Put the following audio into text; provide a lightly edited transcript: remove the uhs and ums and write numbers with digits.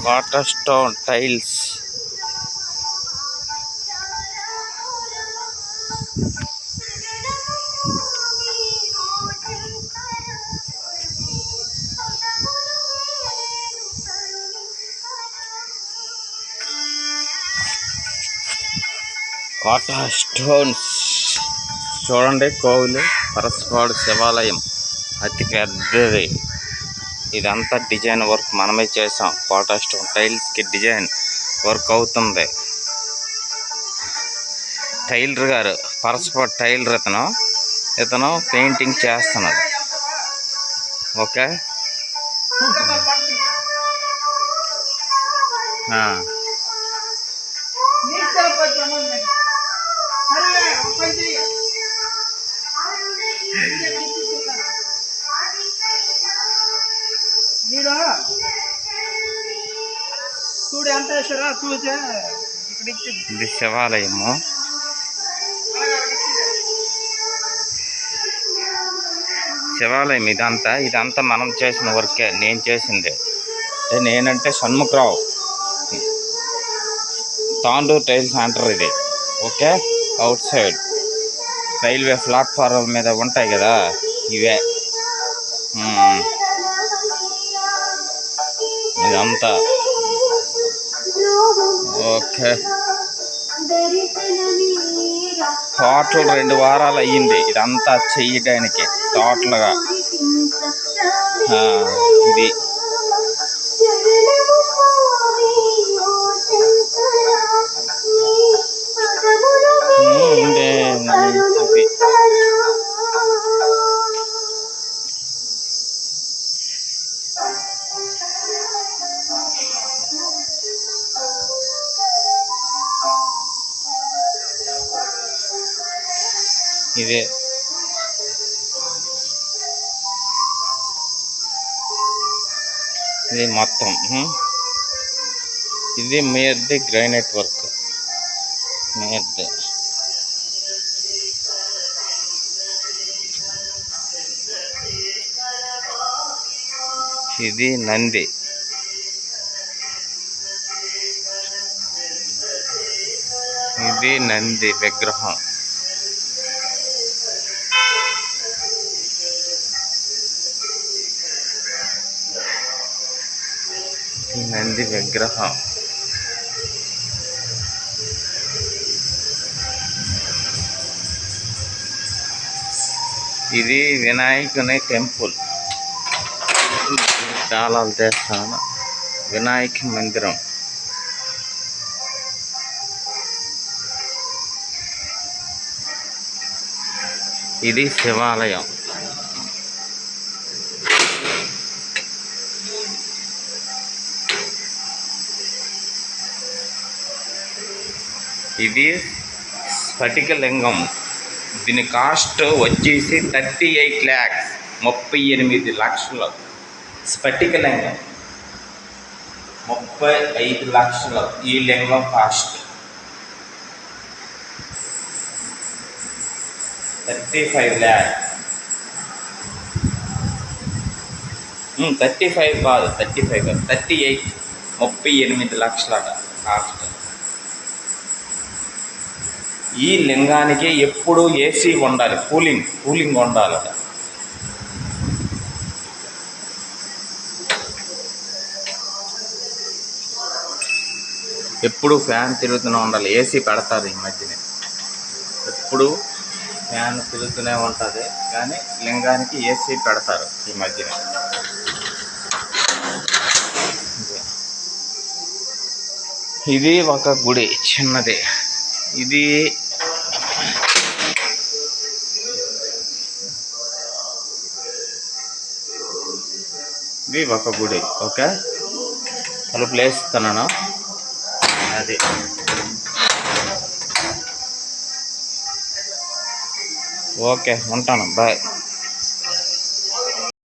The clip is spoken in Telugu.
Water stone tiles. Water stones చూడండి. కోవిలు పరస్పాడు శివాలయం అతి పెద్దది. ఇదంతా డిజైన్ వర్క్ మనమే చేసాం. వాటర్ స్టోన్ టైల్స్కి డిజైన్ వర్క్ అవుతుంది. టైలర్ గారు పరస్పాడు టైలర్ ఇతను పెయింటింగ్ చేస్తున్నాడు. ఓకే. ఇది శివాలయము. శివాలయం ఇదంతా మనం చేసిన వర్కే. నేను చేసిందే. నేనంటే షణ్ముఖరావు, తాండూర్ టైల్స్ సెంటర్ ఇది. Okay. Out side railway platform మీద ఉంటాయి కదా ఇవే. ఇదంతా ఓకే. టోటల్ 2 వారాలు అయ్యింది ఇదంతా చెయ్యడానికి టోటల్గా. ఇది ఇదే ఇది మొత్తం. ఇది మీది గ్రైనైట్ వర్క్. మీది ఇది నంది. ఇది నంది విగ్రహం. నంది విగ్రహం. ఇది వినాయకుని టెంపుల్. తాళాలు తెస్తాను. వినాయక మందిరం. ఇది శివాలయం. ఇది స్ఫటికలింగం. దీని కాస్ట్ వచ్చేసి 38 lakhs, 38 లక్షలు. స్ఫటికలింగం 35 లక్షలు. ఈ లింగం కాస్ట్ 35 lakhs. 35 కాదు, 38 38 లక్షలట కాస్ట్. ఈ లింగానికి ఎప్పుడు ఏసీ ఉండాలి, కూలింగ్ ఉండాలట. ఎప్పుడు ఫ్యాన్ తిరుగుతూనే ఉండాలి. ఏసీ పెడతారు ఈ మధ్యనే. ఎప్పుడు ఫ్యాన్ తిరుగుతూనే ఉంటుంది కానీ లింగానికి ఏసీ పెడతారు ఈ మధ్యనే. ఇది ఒక గుడి చిన్నది. ఇది ఒక గుడి. ఓకే. తలుపులు వేస్తున్నాను. అది ఓకే. ఉంటాను. బాయ్.